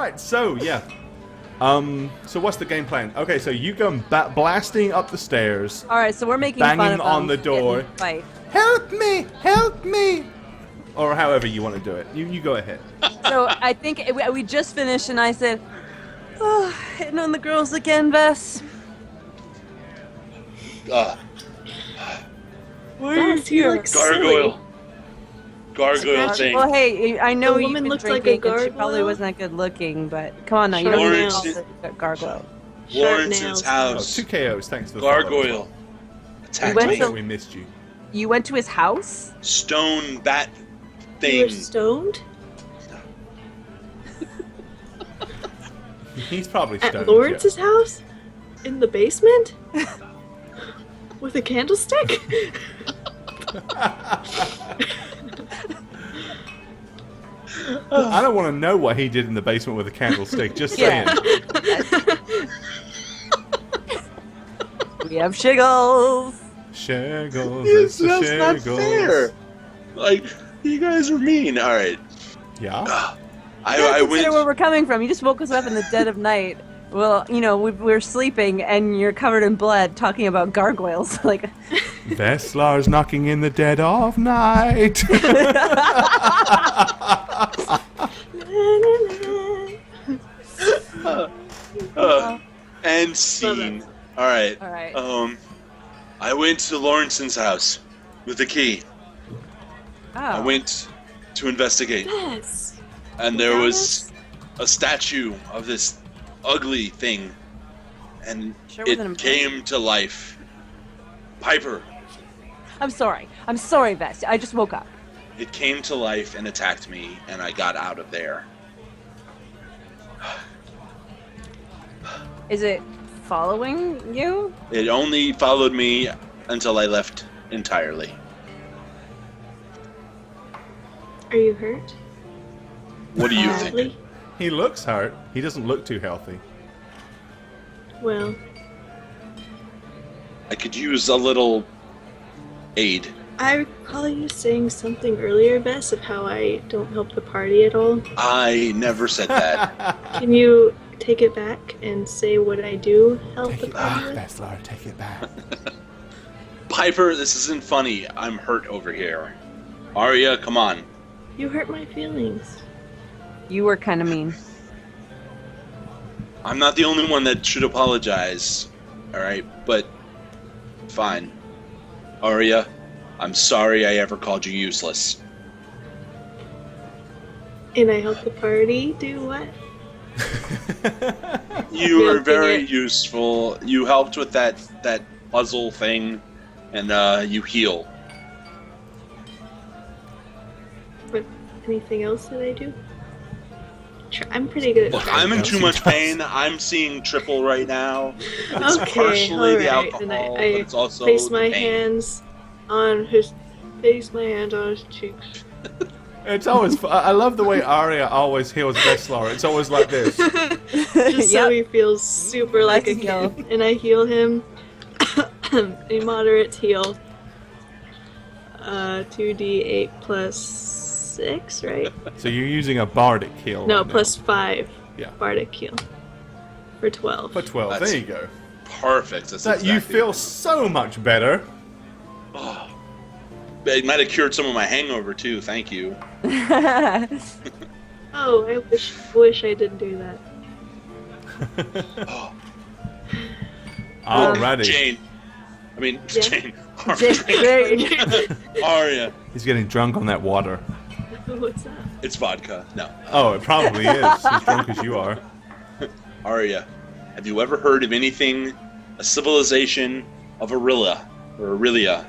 right, so yeah. So what's the game plan? Okay, so you go blasting up the stairs. All right, so we're making fun banging of on the door. Fight. Help me! Help me! Or however you want to do it. You go ahead. So I think we just finished, and I said, "Oh, hitting on the girls again, Bess." Uh, Why are you here? Gargoyle thing. Well, hey, I know The you've woman been looked like drinking, a and she probably gargoyle. wasn't that good looking, but come on now, you Sharp don't nails. need to gargoyle. Sharp Lawrence's nails. Oh, house. 2 KOs, thanks for the follow as Gargoyle. well. Attacked went me. to- We missed you. You went to his house? Stone bat You were thing. stoned He's probably stoned. at Lawrence's house in the basement with a candlestick. I don't want to know what he did in the basement with a candlestick, just saying. Yeah. We have shiggles. Shaggles, It's the just not shaggles. fair. Like, you guys are mean. All right. Yeah? I Consider where went. we're coming from. You just woke us up in the dead of night. Well, you know, we're sleeping, and you're covered in blood, talking about gargoyles. Like, Veslar's knocking in the dead of night. End scene. All right. all right. I went to Lawrence's house with the key. I Oh. went to investigate, Yes. and there was a statue of this ugly thing, and Sure wasn't it important. came to life. Piper. I'm sorry. I'm sorry, Bess. I just woke up. It came to life and attacked me, and I got out of there. Is it following you? It only followed me until I left entirely. Are you hurt? What do you think? Badly? He looks hurt. He doesn't look too healthy. Well, I could use a little aid. I recall you saying something earlier, Bess, of how I don't help the party at all. I never said that. Can you take it back and say what I do help Take the it party back, with? Veslar, take it back. Piper, this isn't funny. I'm hurt over here. Arya, come on. You hurt my feelings. You were kind of mean. I'm not the only one that should apologize. Alright, but fine. Arya, I'm sorry I ever called you useless. And I help the party do what? You were Milking very it. useful. You helped with that puzzle thing, and you heal. But anything else that I do? I'm pretty good at Look, trying I'm in to- too much pain. I'm seeing triple right now. It's Okay, partially the alright, alcohol, and I but it's also place the my pain. hands on his cheeks. It's always. I love the way Arya always heals Veslar. It's always like this. Just so he feels super like a Nice heal. kid. And I heal him a moderate heal. 2d8 plus 6, right? So you're using a bardic heal. No, right now. plus 5. Yeah. Bardic heal. For 12. For 12. That's- There you go. Perfect. That's That you exactly feel what so much better. Oh, it might have cured some of my hangover too. Thank you. Oh, I wish I didn't do that. Oh, Alrighty. Jane. I mean, Yeah. Jane. Jane. Arya. He's getting drunk on that water. What's that? It's vodka. No. Oh, it probably is. As drunk as you are. Arya, have you ever heard of anything, a civilization of Aurelia, or Aurelia,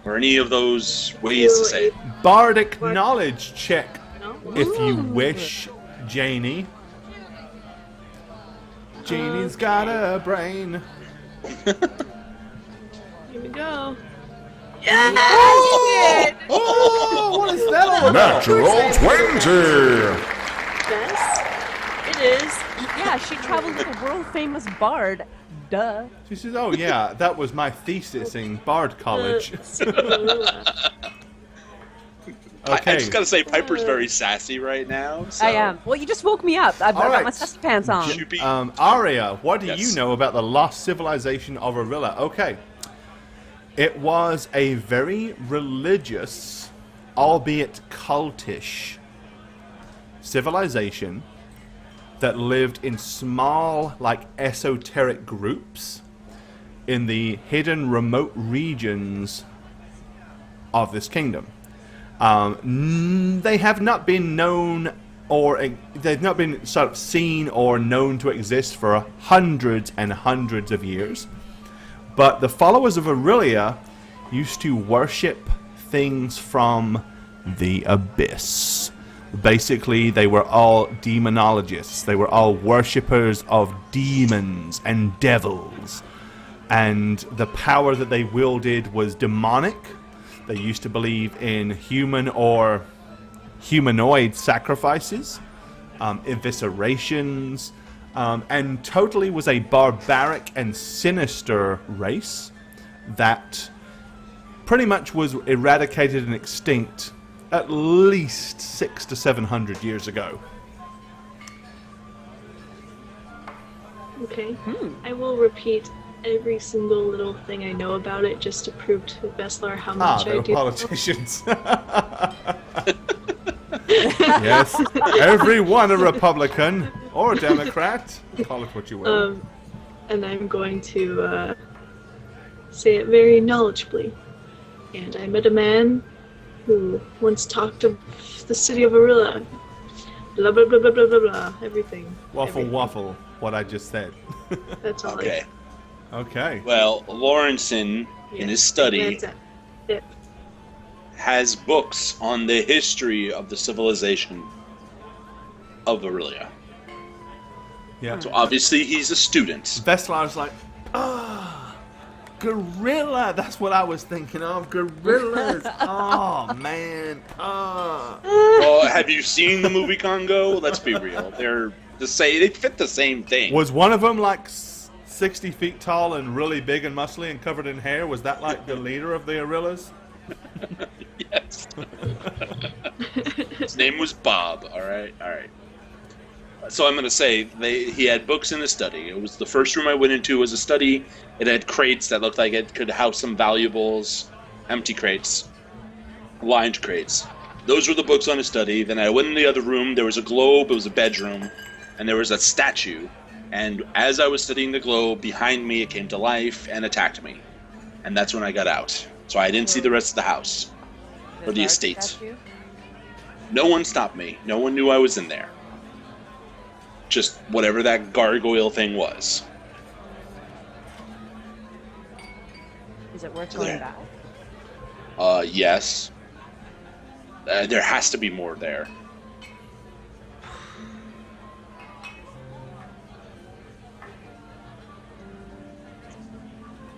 or any of those ways to say it? Bardic What? knowledge check, No? if you wish, Janie. Janie's got a brain. Here we go. Oh, what is that all about? Natural 20! Bess? It is. Yeah, she traveled with a world famous bard. Duh. She says, oh yeah, that was my thesis in Bard College. Cinderella. Okay. I just gotta say, Piper's very sassy right now. So. I am. Well, you just woke me up. I've got right. my sassy pants on. Should be- Aria, what do Yes. you know about the lost civilization of Arilla? Okay. It was a very religious, albeit cultish, civilization that lived in small, like, esoteric groups in the hidden, remote regions of this kingdom. They have not been known, or they've not been sort of seen or known to exist for hundreds and hundreds of years. But the followers of Aurelia used to worship things from the abyss. Basically, they were all demonologists. They were all worshippers of demons and devils. And the power that they wielded was demonic. They used to believe in human or humanoid sacrifices, eviscerations, and totally was a barbaric and sinister race that pretty much was eradicated and extinct at least 600 to 700 years ago. Okay. I will repeat every single little thing I know about it just to prove to Veslar how much I They're do. politicians. Yes, everyone a Republican or a Democrat. Call it what you will. And I'm going to say it very knowledgeably. And I met a man who once talked of the city of Arilla. Blah blah blah blah blah blah blah. Everything. Waffle, what I just said. That's all. Okay. Okay. Well, Lawrenson, in his study, That's it. has books on the history of the civilization of Aurelia. Yeah. So obviously he's a student. Veslar's like, gorilla. That's what I was thinking of. Gorillas. Oh man. Well, have you seen the movie Congo? Let's be real. They fit the same thing. Was one of them like 60 feet tall and really big and muscly and covered in hair? Was that like the leader of the Arillas? Yes. His name was Bob. All right. So I'm going to say he had books in the study. It was the first room I went into was a study. It had crates that looked like it could house some valuables, empty crates, lined crates. Those were the books on his study. Then I went in the other room. There was a globe. It was a bedroom, and there was a statue. And as I was studying the globe, behind me it came to life and attacked me. And that's when I got out. So I didn't see the rest of the house or the estate. No one stopped me. No one knew I was in there. Just whatever that gargoyle thing was. Is it worth going back? Yes. There has to be more there.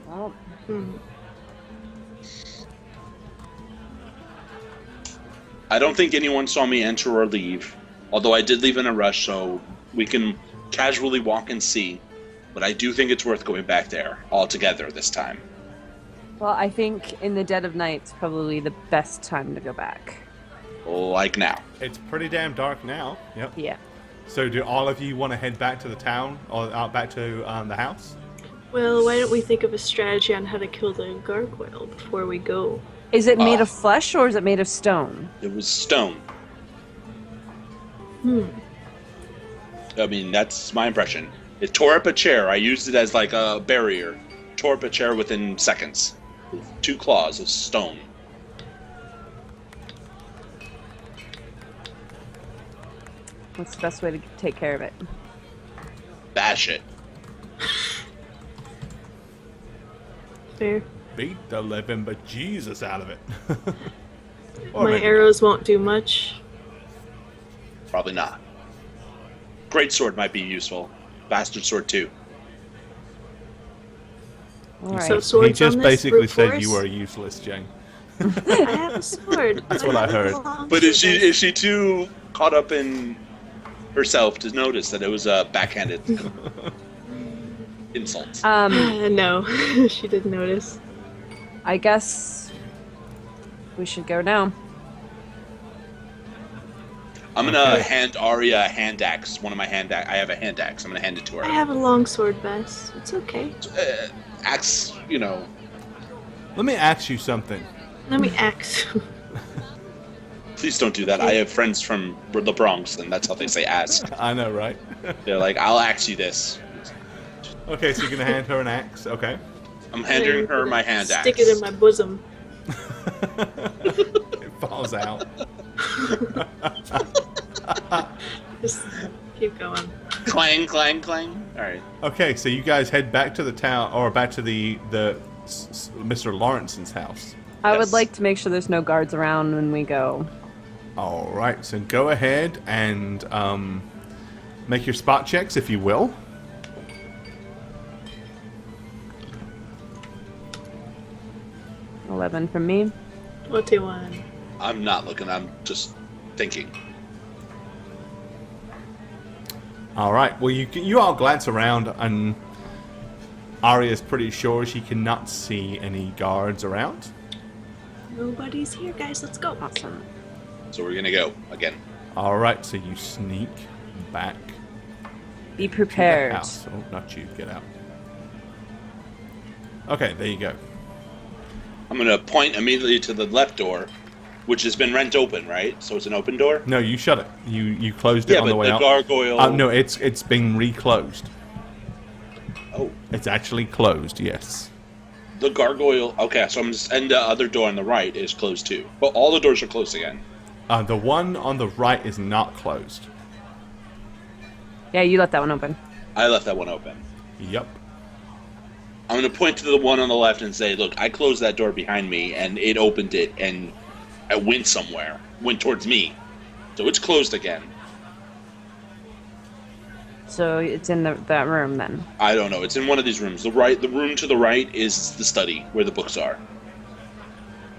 Well, I don't think anyone saw me enter or leave. Although I did leave in a rush, so we can casually walk and see. But I do think it's worth going back there all together this time. well, I think in the dead of night's probably the best time to go back. Like now. It's pretty damn dark now. Yep. Yeah. So do all of you want to head back to the town or out back to the house? Well, why don't we think of a strategy on how to kill the gargoyle before we go? Is it made of flesh or is it made of stone? It was stone. I mean, that's my impression. It tore up a chair. I used it as like a barrier. Tore up a chair within seconds. With 2 claws of stone. What's the best way to take care of it? Bash it. Fair. Beat the living bejesus out of it. My arrows won't do much. Probably not. Great sword might be useful. Bastard sword too. All right. So He swords just on this basically brute said force? you were useless, Jane. I have a sword. That's what I heard. But is she too caught up in herself to notice that it was a backhanded insult? No, she didn't notice. I guess we should go now. I'm gonna Okay. hand Arya a hand axe. One of my hand axe. I have a hand axe. I'm gonna hand it to her. I have a longsword vest. It's okay. Axe, you know. Let me ask you something. Let me axe. Please don't do that. I have friends from the Bronx, and that's how they say axe. I know, right? They're like, I'll axe you this. Okay, so you're gonna hand her an axe. Okay. I'm handing her my hand axe. Stick it in my bosom. It falls out. Just keep going. Clang, clang, clang. All right. Okay, so you guys head back to the town, or back to the Mr. Lawrence's house. I would Yes. like to make sure there's no guards around when we go. All right, so go ahead and make your spot checks, if you will. $11 from me. 21. I'm not looking. I'm just thinking. All right. Well, you all glance around, and Arya's pretty sure she cannot see any guards around. Nobody's here, guys. Let's go. Awesome. So we're gonna go again. All right. So you sneak back Be to the prepared. house. Oh, not you. Get out. Okay. There you go. I'm gonna point immediately to the left door, which has been rent open, right? So it's an open door. No, you shut it. You closed it Yeah, on but the way the out. gargoyle. No, it's been reclosed. Oh, It's actually closed. Yes. the gargoyle. Okay, so I'm just, and the other door on the right is closed too. But all the doors are closed again. The one on the right is not closed. Yeah, you let that one open. I left that one open. Yep. I'm gonna point to the one on the left and say, "Look, I closed that door behind me, and it opened it, and I went somewhere, went towards me, so it's closed again." So it's in that room then. I don't know. It's in one of these rooms. The room to the right is the study where the books are,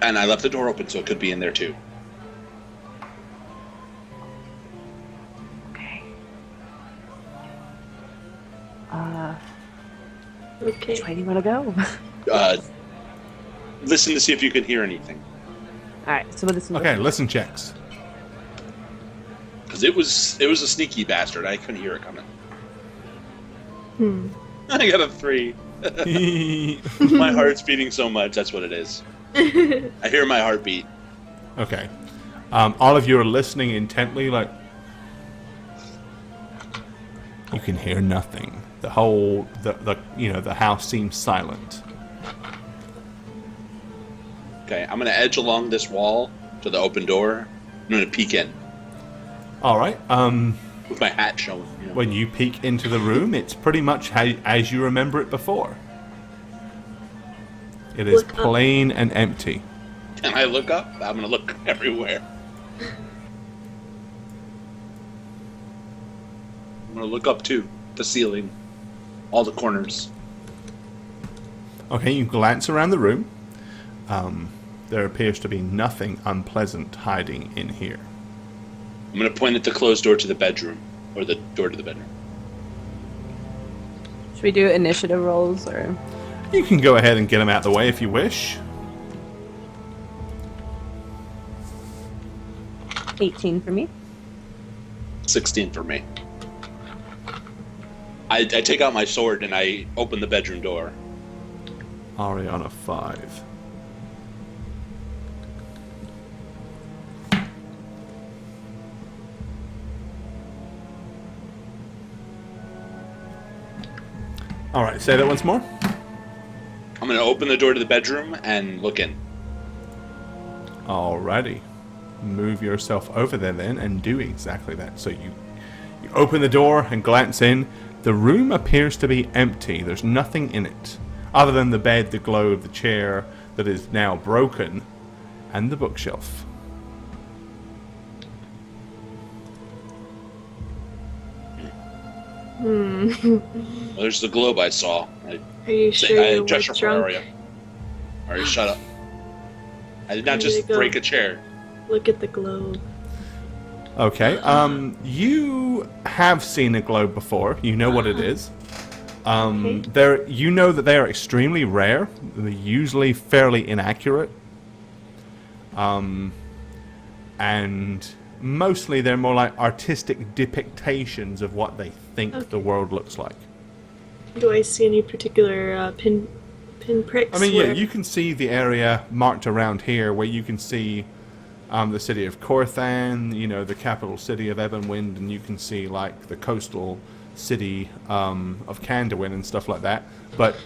and I left the door open, so it could be in there too. Okay. Okay. Which way do you want to go? Listen to see if you can hear anything, All right. So this. Okay. Listen checks. because it was a sneaky bastard. I couldn't hear it coming. I got a 3. My heart's beating so much. That's what it is. I hear my heartbeat. Okay. All of you are listening intently, like you can hear nothing. The whole the house seems silent. Okay, I'm gonna edge along this wall to the open door. I'm gonna peek in All right. with my hat showing. You know. When you peek into the room, it's pretty much as you remember it before. It is Look up. plain and empty. Can I look up? I'm gonna look everywhere. I'm gonna look up too, the ceiling, all the corners. Okay, you glance around the room. There appears to be nothing unpleasant hiding in here. I'm gonna point at the closed door to the bedroom, or the door to the bedroom. Should we do initiative rolls or? You can go ahead and get them out of the way if you wish. 18 for me. 16 for me. I take out my sword and I open the bedroom door. Ariana 5. Alright, say that once more. I'm gonna open the door to the bedroom and look in. Alrighty. Move yourself over there then and do exactly that. So you open the door and glance in. The room appears to be empty. There's nothing in it. Other than the bed, the globe, the chair that is now broken, and the bookshelf. Well, there's the globe I saw. Are you sure I you gesture weren't for drunk? Arya. Arya, shut up. I did not There you just go. break a chair. Look at the globe. Okay, you have seen a globe before. You know what it is. Okay. You know that they are extremely rare. They're usually fairly inaccurate. And mostly they're more like artistic depictions of what they think the world looks like. Do I see any particular pinpricks? I mean, yeah, you can see the area marked around here where you can see the city of Corthan, you know, the capital city of Ebonwind, and you can see, like, the coastal city of Candorwin and stuff like that. But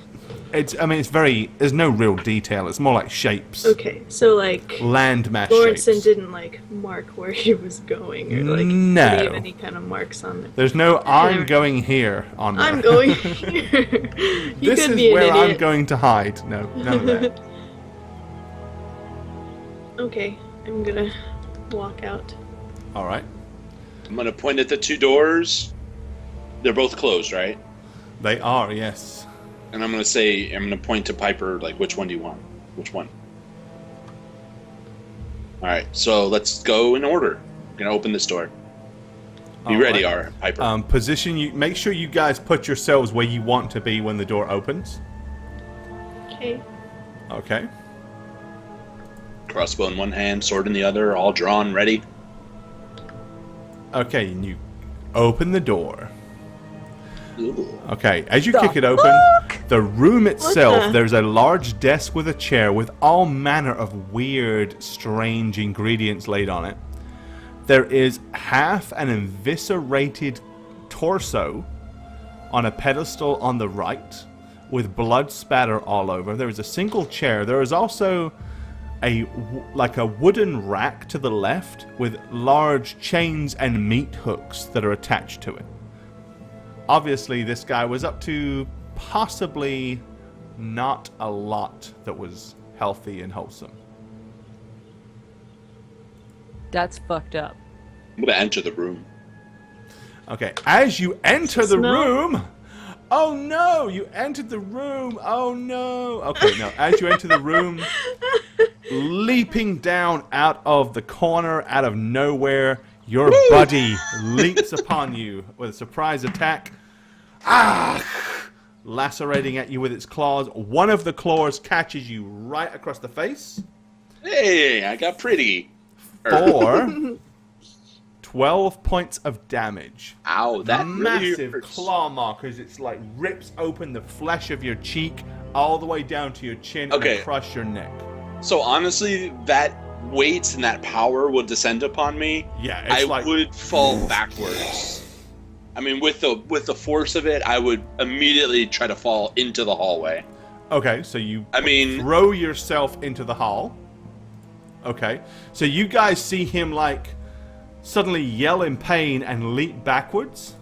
it's very, there's no real detail. It's more like shapes. Okay, so, like, landmass Lawrenson shapes. didn't, like, mark where he was going or, like, No. leave any kind of marks on it. There's no I'm going here on there. I'm going here. You This could is be an where I'm idiot. going to hide. No, none of that. Okay, I'm gonna walk out. All right. I'm gonna point at the two doors. They're both closed, right? They are, yes. And I'm gonna point to Piper, like, which one do you want? Which one? Alright, so let's go in order. I'm gonna open this door. Be All ready, right. Piper. Position you. Make sure you guys put yourselves where you want to be when the door opens. Okay. Okay. Crossbow in one hand, sword in the other, all drawn, ready. Okay, and you open the door. Ooh. Okay, as you kick it open, the room itself, there's a large desk with a chair with all manner of weird, strange ingredients laid on it. There is half an eviscerated torso on a pedestal on the right with blood spatter all over. There is a single chair. There is also a wooden rack to the left with large chains and meat hooks that are attached to it. Obviously, this guy was up to possibly not a lot that was healthy and wholesome. That's fucked up. I'm gonna enter the room. Okay, as you enter the Smell. room... Oh no! You entered the room! Oh no! Okay, now, as you enter the room, leaping down out of the corner, out of nowhere, your buddy leaps upon you with a surprise attack. Ah! Lacerating at you with its claws. One of the claws catches you right across the face. Hey, I got pretty. For 12 points of damage. Ow, that Massive really hurts. claw markers. It's like rips open the flesh of your cheek all the way down to your chin Okay. and crush your neck. So honestly, that weight and that power will descend upon me. Yeah, it's I like would fall backwards. I mean, with the force of it, I would immediately try to fall into the hallway. okay. So you I mean, throw yourself into the hall. Okay, so you guys see him like suddenly yell in pain and leap backwards.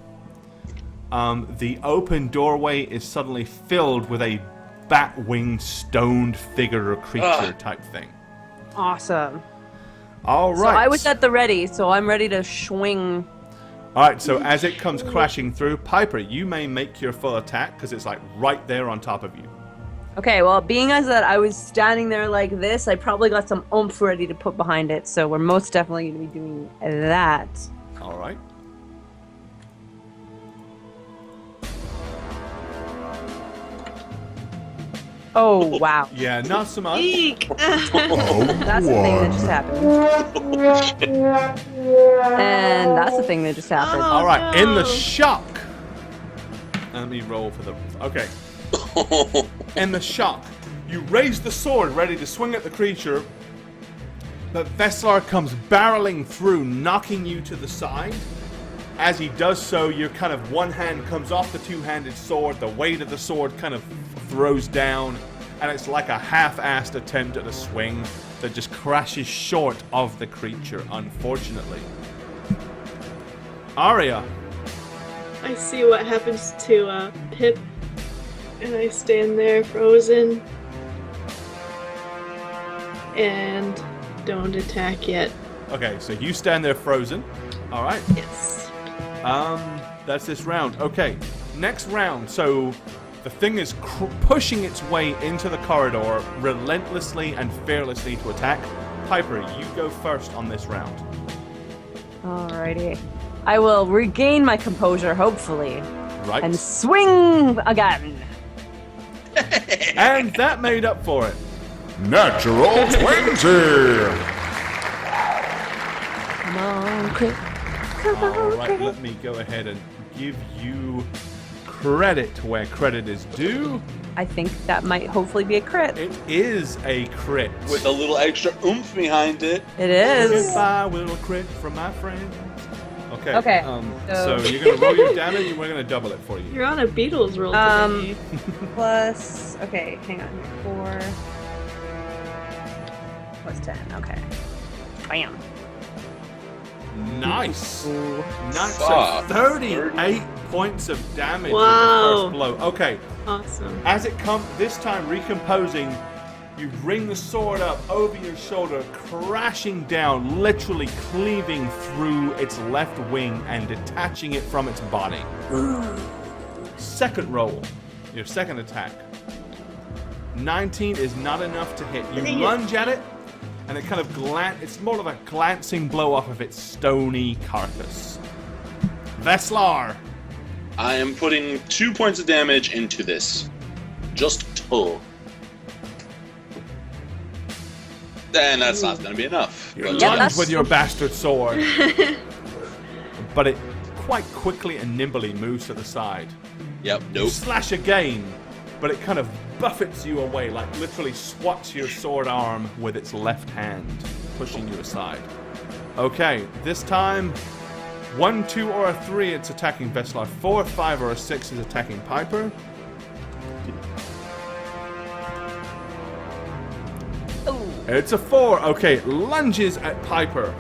The open doorway is suddenly filled with a bat-winged stoned figure or creature type thing. Awesome. All right. So I was at the ready, so I'm ready to swing. All right, so as it comes crashing through, Piper, you may make your full attack because it's like right there on top of you. Okay, well, being as that I was standing there like this, I probably got some oomph ready to put behind it, so we're most definitely going to be doing that. All right. Oh, wow. Yeah, not so much. Eek! That's the thing that just happened. And that's the thing that just happened. All right, in the no. shock. Let me roll for the... Okay. In the shock, you raise the sword ready to swing at the creature, but Veslar comes barreling through, knocking you to the side. As he does so, your kind of one hand comes off the two-handed sword, the weight of the sword kind of throws down, and it's like a half-assed attempt at a swing that just crashes short of the creature, unfortunately. Arya. I see what happens to Pip, and I stand there frozen and don't attack yet. Okay, so you stand there frozen. All right. Yes. That's this round. Okay, next round. So the thing is pushing its way into the corridor relentlessly and fearlessly to attack. Piper, you go first on this round. Alrighty. I will regain my composure, hopefully, Right. and swing again. And that made up for it. Natural 20. Come on, on, crit. Come on, Alright, crit. let me go ahead and give you credit where credit is due. I think that might hopefully be a crit. It is a crit. With a little extra oomph behind it. It is. Goodbye, little crit from my friends. Okay. Okay, So so- you're gonna roll your damage, and we're gonna double it for you. You're on a Beatles roll today. Plus, okay, hang on. 4 plus 10. Okay. Bam. Nice. Ooh. Nice. So Fuck. 38 points of damage with Wow. the first blow. Okay. Awesome. As it comes, this time recomposing, you ring the sword up over your shoulder, crashing down, literally cleaving through its left wing and detaching it from its body. Second roll, your second attack. 19 is not enough to hit. You lunge at it, and it kind of it's more of a glancing blow off of its stony carcass. Veslar. I am putting 2 points of damage into this. Just 2. And that's not going to be enough. You But lunge that's- with your bastard sword. But it quite quickly and nimbly moves to the side. Yep, You nope. slash again, but it kind of buffets you away, like literally swats your sword arm with its left hand, pushing you aside. Okay, this time, 1, 2, or a 3, it's attacking Veslar. 4, 5, or a 6 is attacking Piper. It's a 4. Okay, lunges at Piper.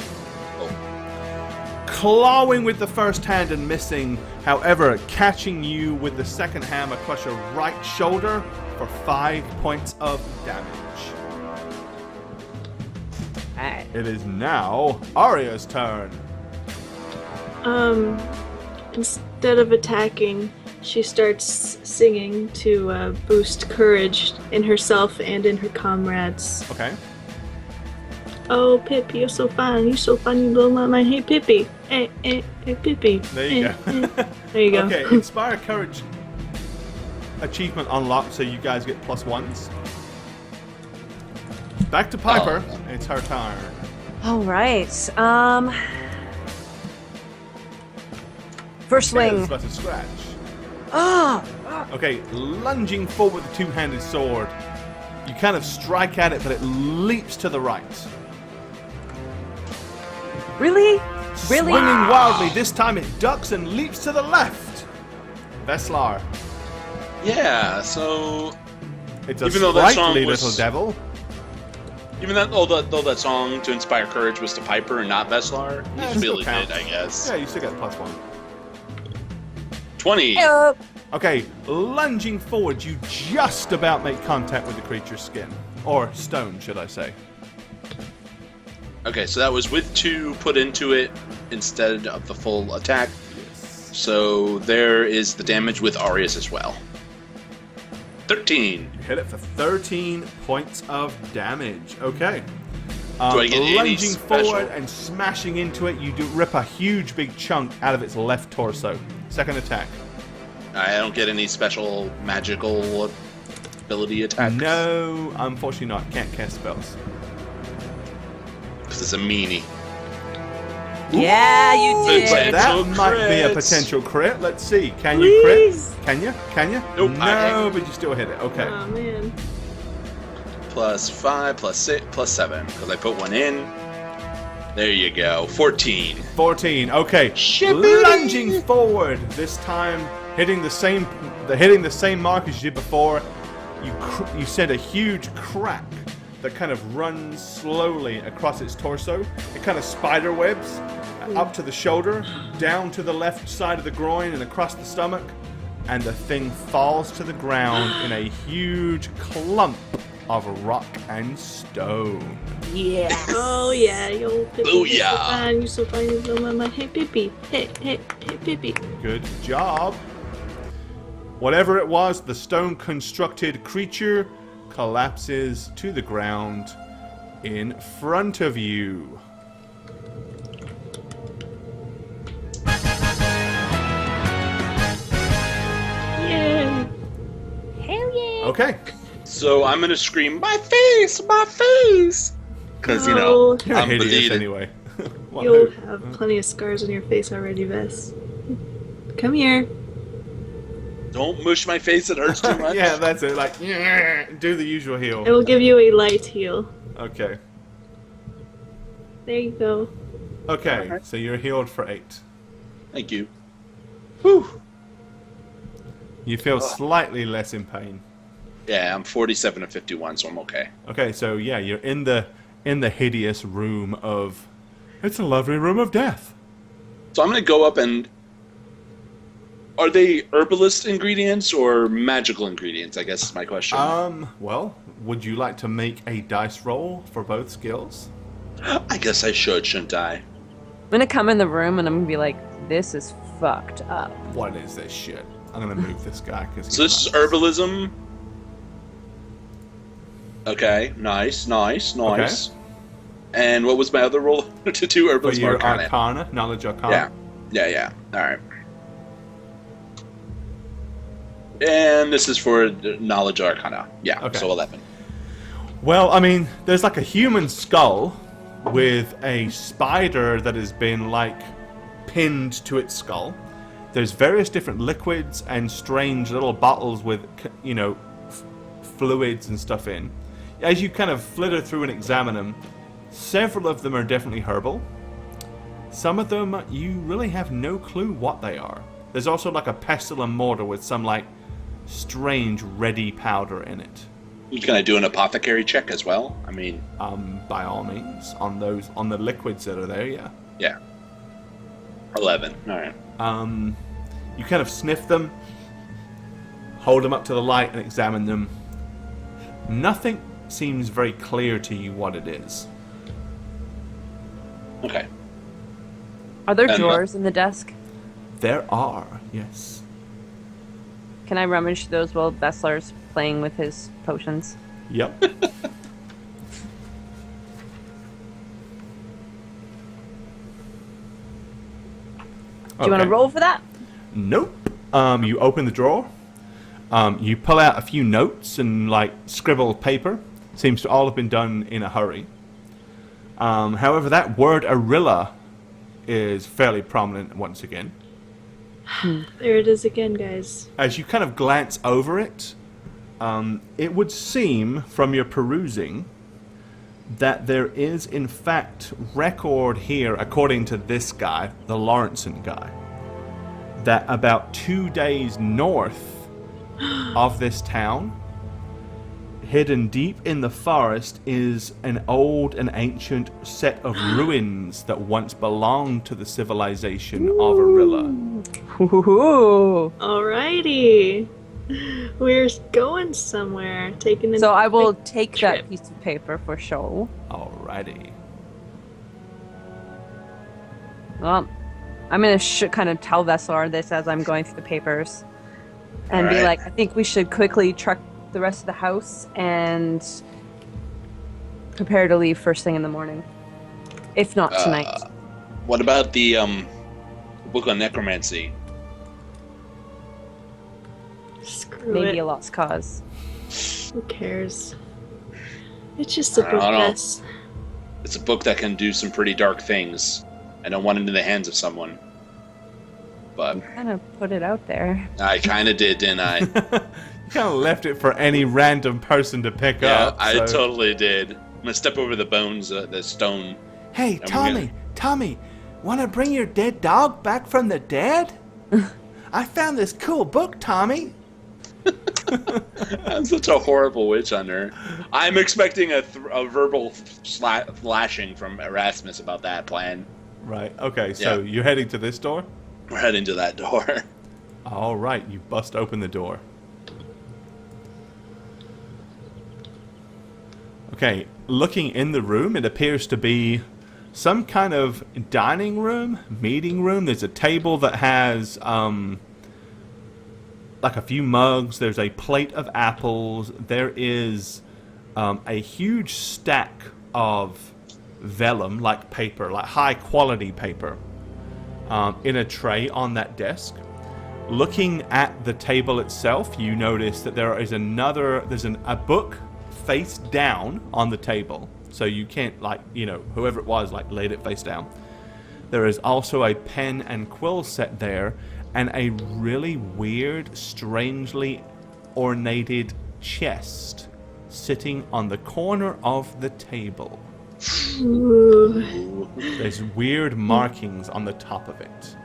Clawing with the first hand and missing, however, catching you with the second ham across your right shoulder for 5 points of damage. Alright. It is now Arya's turn. Instead of attacking, she starts singing to boost courage in herself and in her comrades. Okay. Oh, Pip, you're so fine. You're so fine. You blow my mind. Hey, Pippi. Hey, Pippi. There you Eh, go. eh. There you go. Okay, Inspire Courage achievement unlocked, so you guys get +1s. Back to Piper. Oh. It's her turn. Alright. First Okay, swing. it's about to scratch. Ah! Okay, lunging forward with the two-handed sword. You kind of strike at it, but it leaps to the right. Really? Really? Swinging wildly, this time it ducks and leaps to the left. Veslar. Yeah, so It's a Even though that song sprightly was- little devil. even though that song to inspire courage was to Piper and not Veslar, Yeah, it it really still did, counts. I guess. Yeah, you still get +1. 20. Heyo. Okay, lunging forward, you just about make contact with the creature's skin. Or stone, should I say. Okay, so that was with 2 put into it instead of the full attack. Yes. So there is the damage with Arius as well. 13. You hit it for 13 points of damage. Okay. Do I get any lunging special- forward and smashing into it, you do rip a huge big chunk out of its left torso. Second attack. I don't get any special magical ability attacks. No, unfortunately not. Can't cast spells. Because it's a meanie. Yeah, you It's did. a- That Potential might be a crits. potential crit. Let's see. Can you crit? Please. Can you? Can you? Nope, I No, can't. but you still hit it. Okay. Oh, man. Plus 5, plus 6, plus 7. Because I put 1 in. There you go. 14. 14. Okay. Shippity. Lunging forward. This time hitting the same mark as you did before. You send a huge crack that kind of runs slowly across its torso. It kind of spider webs up to the shoulder, down to the left side of the groin, and across the stomach. And the thing falls to the ground in a huge clump of rock and stone. Yeah. Oh, yeah. Yo, Pippi. Booyah. You're so fine. You're so fine. You blow my mind. Hey, Pippi. Hey, Pippi. Good job. Whatever it was, the stone-constructed creature collapses to the ground in front of you. Yeah. Hell yeah. Okay. So I'm going to scream, my face, my face! Because, you know, Oh. You're I'm hideous bleeding. anyway. Well, You'll who- have plenty of scars on your face already, Vess. Come here. Don't mush my face, it hurts too much. Yeah, that's it. Like, do the usual I heal. will give you a light heal. Okay. There you go. Okay, Alright. so you're healed for 8. Thank you. Whew. You feel slightly less in pain. Yeah, I'm 47 to 51, so I'm okay. Okay, so yeah, you're in the hideous room of... It's a lovely room of death. So I'm going to go up and... Are they herbalist ingredients or magical ingredients, I guess is my question. Well, would you like to make a dice roll for both skills? I guess I should, shouldn't I? I'm gonna come in the room and I'm gonna be like, this is fucked up. What is this shit? I'm gonna move this guy because. So this is herbalism. Okay, nice. And what was my other roll to do? For Herbalism your Arcana. Arcana, knowledge Arcana. Yeah. All right. And this is for knowledge Arcana. Yeah, Okay. so 11. Well, I mean, there's like a human skull with a spider that has been like pinned to its skull. There's various different liquids and strange little bottles with, fluids and stuff in. As you kind of flitter through and examine them, several of them are definitely herbal. Some of them, you really have no clue what they are. There's also like a pestle and mortar with some like strange reddy powder in it. Can I do an apothecary check as well? I mean, By all means, on the liquids that are there, yeah. yeah. 11. All right. You kind of sniff them, hold them up to the light and examine them. Nothing seems very clear to you what it is. Okay. Are there And, drawers in the desk? There are, yes. Can I rummage those while Vessler's playing with his potions? Yep. Do Do you want to roll for that? Nope. You open the drawer. You pull out a few notes and like scribbled paper. Seems to all have been done in a hurry. However, that word Arilla is fairly prominent once again. There it is again, guys. As you kind of glance over it, it would seem from your perusing that there is in fact record here, according to this guy, the Lawrenson guy, that about 2 days north of this town, hidden deep in the forest, is an old and ancient set of ruins that once belonged to the civilization of Arilla. Ooh. Alrighty. We're going somewhere. Taking a So I will big take trip. that piece of paper for show. Alrighty. Well, I'm gonna kind of tell Vessler this as I'm going through the papers, and be Alright. like, I think we should quickly truck the rest of the house and prepare to leave first thing in the morning, if not tonight. What about the book on necromancy? Screw Maybe it. a lost cause. Who cares? It's just a I big don't know. mess. It's a book that can do some pretty dark things. I don't want it in the hands of someone. But Kind of put it out there. I kind of did, didn't I? You kind of left it for any random person to pick Yeah, up. I so- totally did. I'm gonna step over the bones, the stone. Hey, we're Tommy, want to bring your dead dog back from the dead? I found this cool book, Tommy. I'm such a horrible witch hunter. I'm expecting a verbal lashing from Erasmus about that plan. Right, okay, so Yeah. you're heading to this door? We're heading to that door. All right, you bust open the door. Okay, looking in the room, it appears to be some kind of dining room, meeting room. There's a table that has like a few mugs. There's a plate of apples. There is a huge stack of vellum, like paper, like high quality paper, in a tray on that desk. Looking at the table itself, you notice that there's a book face down on the table, so you can't, like, whoever it was, like, laid it face down. There is also a pen and quill set there, and a really weird, strangely ornated chest sitting on the corner of the table. Ooh. There's weird markings on the top of it.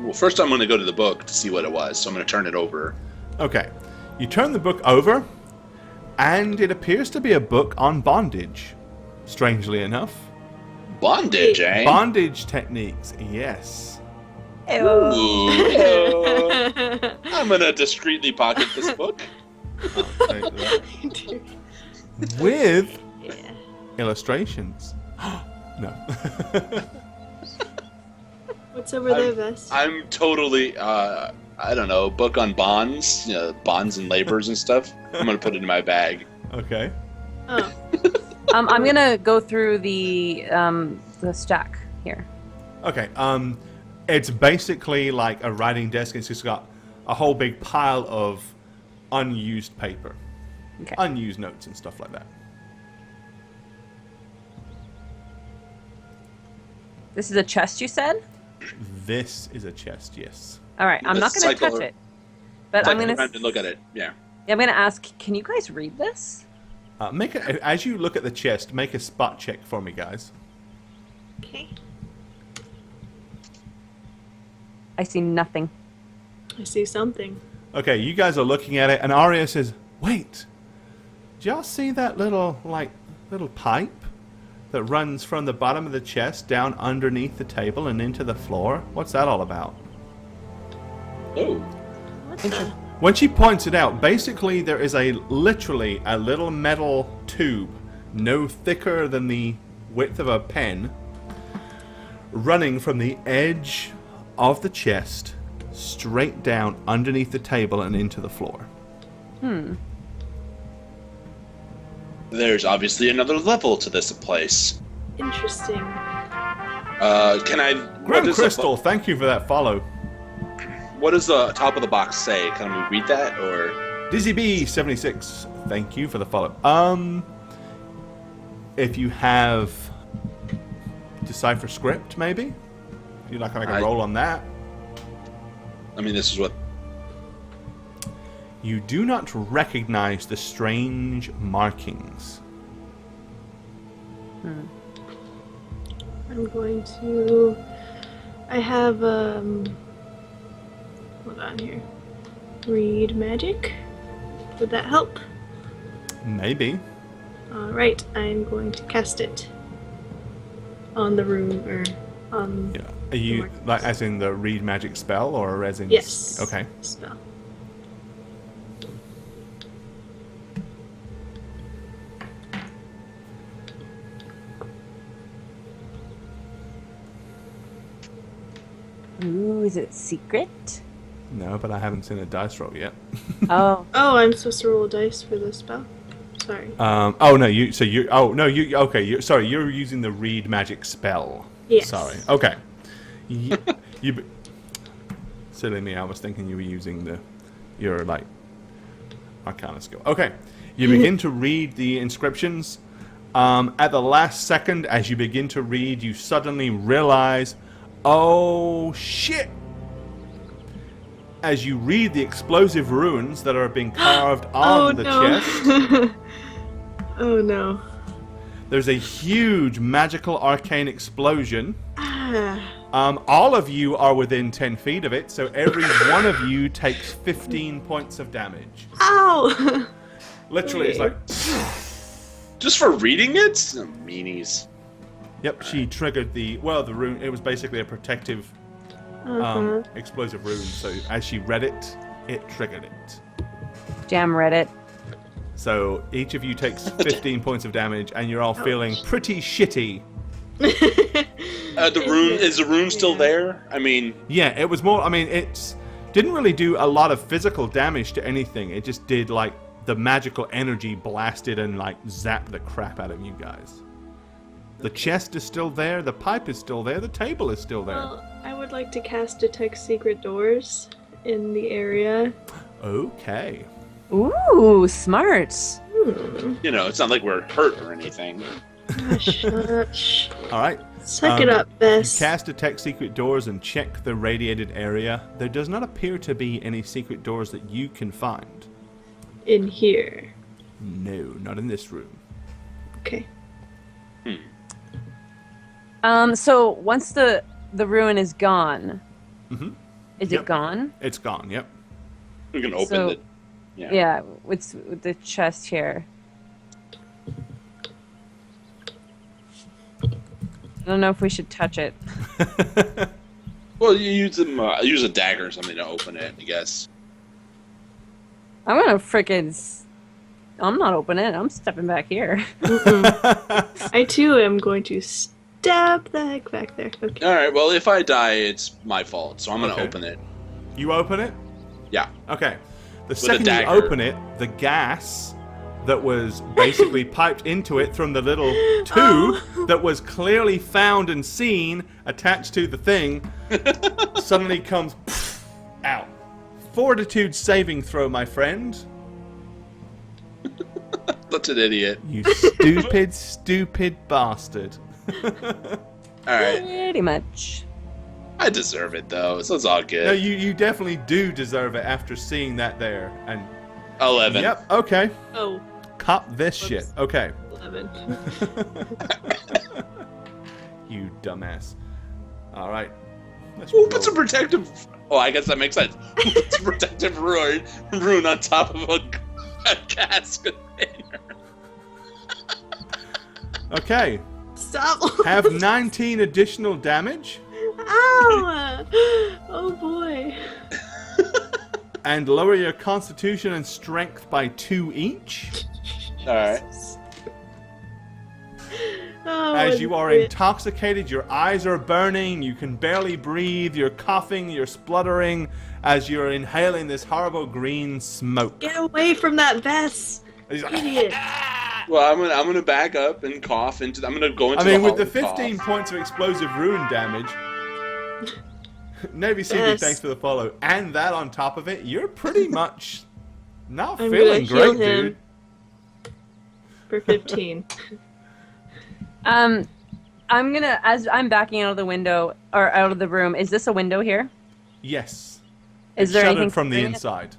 Well, first I'm going to go to the book to see what it was, so I'm going to turn it over. Okay. You turn the book over, and it appears to be a book on bondage, strangely enough. Bondage, eh? Bondage techniques, yes. Ew. Ooh. I'm going to discreetly pocket this book. I'll take that. With illustrations. No. What's over there, Vess? I'm totally, I don't know, book on bonds, bonds and labors and stuff. I'm going to put it in my bag. Okay. Oh. I'm gonna go through the stack here. Okay. It's basically like a writing desk. It's just got a whole big pile of unused paper, Okay. unused notes and stuff like that. This is a chest, you said? This is a chest, yes. All right. I'm not gonna touch it, but I'm gonna. around and look at it. Yeah. I'm gonna ask. Can you guys read this? As you look at the chest, make a spot check for me, guys. Okay. I see nothing. I see something. Okay, you guys are looking at it, and Arya says, "Wait, do y'all see that little pipe that runs from the bottom of the chest down underneath the table and into the floor? What's that all about?" Oh. What the? When she points it out, basically there is literally a little metal tube, no thicker than the width of a pen, running from the edge of the chest straight down underneath the table and into the floor. There's obviously another level to this place. Interesting. Can I... Grim Crystal, thank you for that follow. What does the top of the box say? Can we read that, or... Dizzy B76, thank you for the follow. If you have Decipher Script, maybe? You're not going to make a roll on that. I mean, this is what... You do not recognize the strange markings. I'm going to... I have, hold on here. Read magic? Would that help? Maybe. Alright, I'm going to cast it. On the room, or on... Yeah. Are you, markings. like, as in the read magic spell, or as in... Yes. Okay. Spell. Ooh, is it secret? No, but I haven't seen a dice roll yet. Oh. Oh, I'm supposed to roll dice for this spell? Sorry. Oh no, sorry, you're using the read magic spell. Yes. Sorry. Okay. You silly me, I was thinking you were using your like Arcana skill. Okay. You begin to read the inscriptions. At the last second, as you begin to read, you suddenly realize, oh shit! As you read the explosive runes that are being carved on the chest, Oh no. there's a huge magical arcane explosion. Ah. All of you are within 10 feet of it, so every one of you takes 15 points of damage. Ow! Literally, it's like... Just for reading it? Meanies. Yep, she triggered the rune. It was basically a protective explosive rune, so as she read it, it triggered it. Jam read it. So each of you takes 15 points of damage, and you're all feeling pretty shitty. The rune, is the rune still there? I mean... Yeah, it was more, it didn't really do a lot of physical damage to anything. It just did, like, the magical energy blasted and, like, zapped the crap out of you guys. The chest is still there, the pipe is still there, the table is still there. Well, I would like to cast Detect Secret Doors in the area. Okay. Ooh, smart. You know, it's not like we're hurt or anything. Shh. All right. Suck it up, Bess. You cast detect secret doors and check the radiated area. There does not appear to be any secret doors that you can find. In here. No, not in this room. Okay. So once the ruin is gone, is Yep. it gone? It's gone. Yep. We can open So- it. Yeah. Yeah, with the chest here. I don't know if we should touch it. Well, you use them. Use a dagger or something to open it, I guess. I'm gonna I'm not opening it. I'm stepping back here. I too am going to stab the heck back there. Okay. All right. Well, if I die, it's my fault. So I'm gonna Okay. open it. You open it? Yeah. Okay. The a second you dagger. open it, the gas that was basically piped into it from the little tube that was clearly found and seen attached to the thing suddenly comes out. Fortitude saving throw, my friend. Such an idiot. You stupid, stupid bastard. All right. Pretty much. I deserve it though, so it's all good. No, you definitely do deserve it after seeing that there. And 11. yep, okay. Oh, Cop this shit. Okay. 11. You dumbass. All right. Let's Who roll. puts a protective? Oh, I guess that makes sense. Who puts a protective rune on top of a gas container? Okay. Stop. Have 19 additional damage Ow! Oh boy. and lower your constitution and strength by 2 each All right. Oh, as you are great. intoxicated. Your eyes are burning. You can barely breathe. You're coughing. You're spluttering as you're inhaling this horrible green smoke. Get away from that vest, He's like, idiot. Well, I'm gonna back up and cough into. I'm gonna go into. I mean, the with the hall and 15 cough. points of explosive ruin damage, Navy CB, Yes. thanks for the follow, and that on top of it, you're pretty much not I'm feeling gonna heal great, him. dude. For 15. I'm gonna, as I'm backing out of the window or out of the room. Is this a window here? Yes. Is there Shuttered anything from the covering it? inside.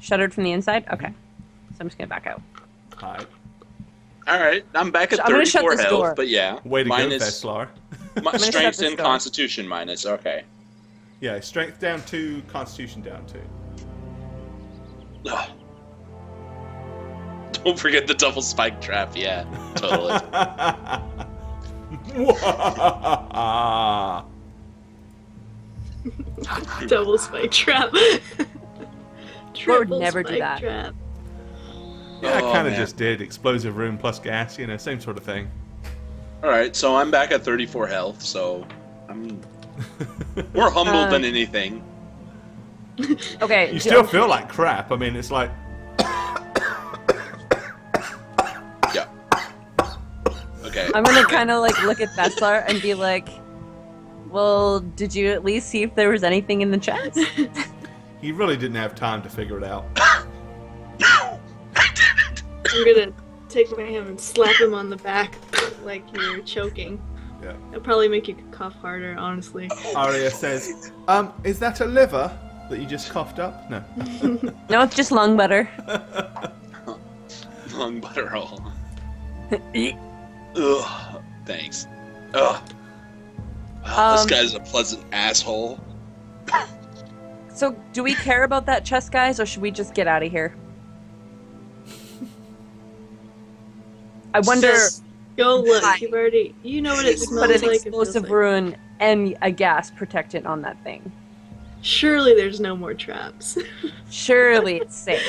Shuttered from the inside? Okay. So I'm just gonna back out. Hi. All right, I'm back at I'm gonna shut 34 this health, door. but yeah, Way to minus go, Veslar. shut strength this and door. constitution minus. Okay. Yeah, strength down 2, constitution down 2. Ugh. Don't forget the double spike trap. Yeah, totally. Double spike trap. Triple never do spike that. trap. Yeah, I Oh, kind of man. just did. Explosive rune plus gas, same sort of thing. All right, so I'm back at 34 health, so I'm more humble than anything. Okay. You still feel like crap. I mean, it's like, Yeah. Okay. I'm gonna kind of like look at Veslar and be like, "Well, did you at least see if there was anything in the chest?" he really didn't have time to figure it out. No, I didn't. I'm gonna take my hand and slap him on the back like you're choking. Yeah. It'll probably make you cough harder, honestly. Arya says, is that a liver that you just coughed up? No. No, it's just lung butter. Lung butter roll. Ugh. Thanks. Ugh. Wow, this guy's a pleasant asshole. So, do we care about that chest, guys, or should we just get out of here? I wonder. Just go look. Hi. You've already. You know what it Put smells an like. and feels explosive like. rune and a gas protectant on that thing. Surely there's no more traps. Surely it's safe.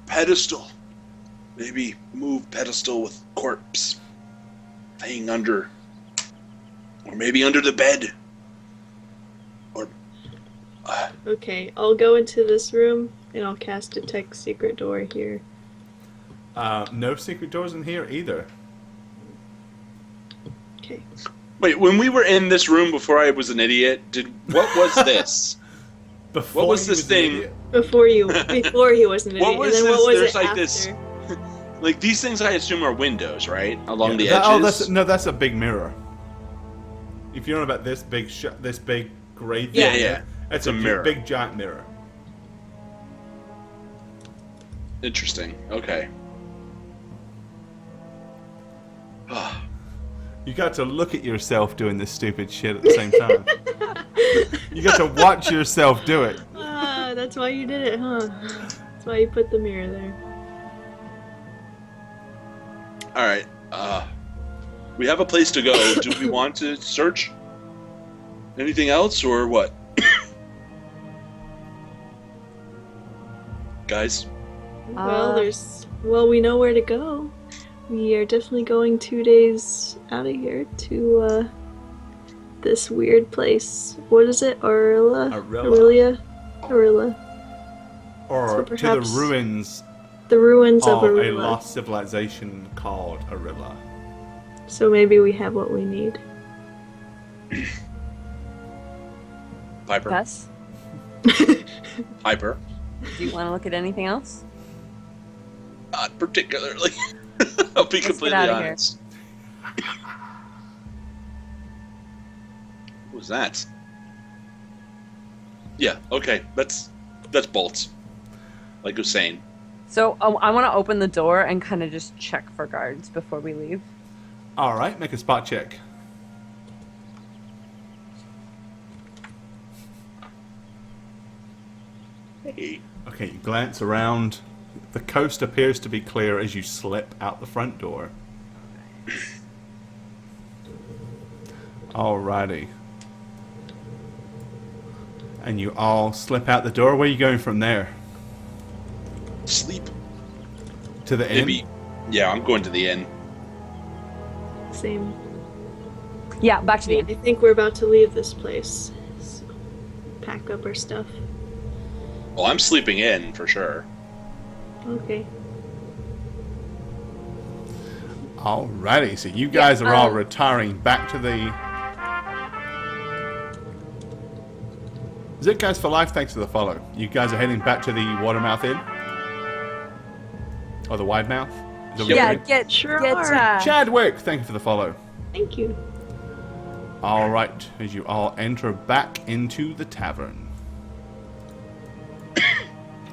Pedestal. Maybe move pedestal with corpse thing under. Or maybe under the bed. Or. Okay, I'll go into this room and I'll cast detect secret door here. No secret doors in here either. Okay. Wait, when we were in this room before I was an idiot, what was this? Before was he this an thing? idiot? Before he was an idiot. What was and then this? what was There's it like after? this- Like these things, I assume are windows, right, along the Yeah, edges. that's a big mirror. If you're on about this big grey thing, Yeah, yeah. it's a a mirror. big giant mirror. Interesting. Okay. You got to look at yourself doing this stupid shit at the same time. You got to watch yourself do it. That's why you did it, huh? That's why you put the mirror there. All right. We have a place to go. Do we want to search anything else, or what? Guys? Well, we know where to go. We are definitely going 2 days out of here to this weird place. What is it? Arilla? Arilla. Arilla. Or So to the perhaps ruins The ruins of of a Arilla. lost civilization called Arilla. So maybe we have what we need. Piper. Gus, Piper. do you want to look at anything else? Not particularly. I'll be completely outta here. honest. What was that? Yeah, okay. That's bolts. Like Hussein. So I want to open the door and kind of just check for guards before we leave. All right, make a spot check. Hey. Okay, you glance around. The coast appears to be clear as you slip out the front door. Alrighty. And you all slip out the door. Where are you going from there? Sleep. To the inn? Maybe. Yeah, I'm going to the inn. Same. Yeah, back to the I inn. think we're about to leave this place. So pack up our stuff. Well, I'm sleeping in for sure. Okay. Alrighty, so you guys are all retiring back to the... Is it Guys for Life? Thanks for the follow. You guys are heading back to the Watermouth Inn? Or the Wide Mouth? Is that what Yeah, you're doing? Sure get are. Chadwick, thank you for the follow. Thank you. Alright, as you all enter back into the tavern.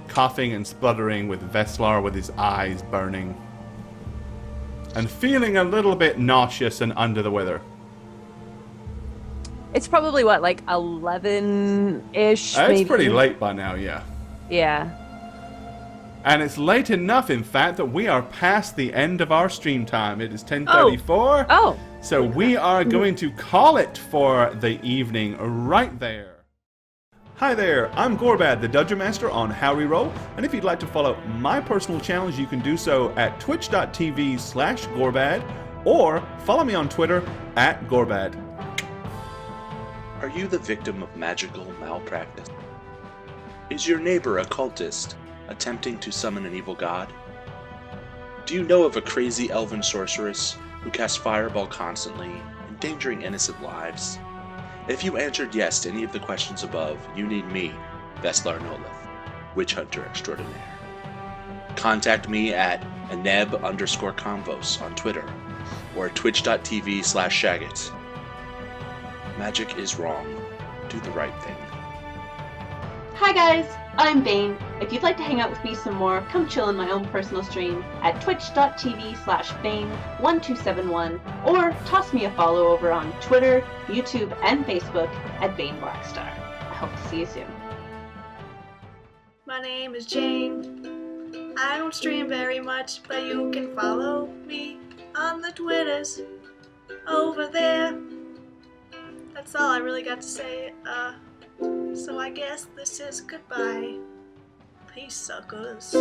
Coughing and spluttering with Veslar with his eyes burning. And feeling a little bit nauseous and under the weather. It's probably what, like 11-ish. It's maybe? pretty late by now, yeah. Yeah. And it's late enough, in fact, that we are past the end of our stream time. It is 10:34. Oh. So we are going to call it for the evening right there. Hi there, I'm Gorbad, the Dungeon Master on How Reroll, and if you'd like to follow my personal channels, you can do so at twitch.tv/Gorbad, or follow me on Twitter @Gorbad. Are you the victim of magical malpractice? Is your neighbor a cultist, attempting to summon an evil god? Do you know of a crazy elven sorceress who casts fireball constantly, endangering innocent lives? If you answered yes to any of the questions above, you need me, Veslar Nolith, Witch Hunter Extraordinaire. Contact me at aneb_convos on Twitter, or twitch.tv/Shagget. Magic is wrong. Do the right thing. Hi guys, I'm Bane. If you'd like to hang out with me some more, come chill in my own personal stream at twitch.tv/Bane1271, or toss me a follow over on Twitter, YouTube, and Facebook at Bane Blackstar. I hope to see you soon. My name is Jane. I don't stream very much, but you can follow me on the Twitters over there. That's all I really got to say. So I guess this is goodbye. Peace, suckers.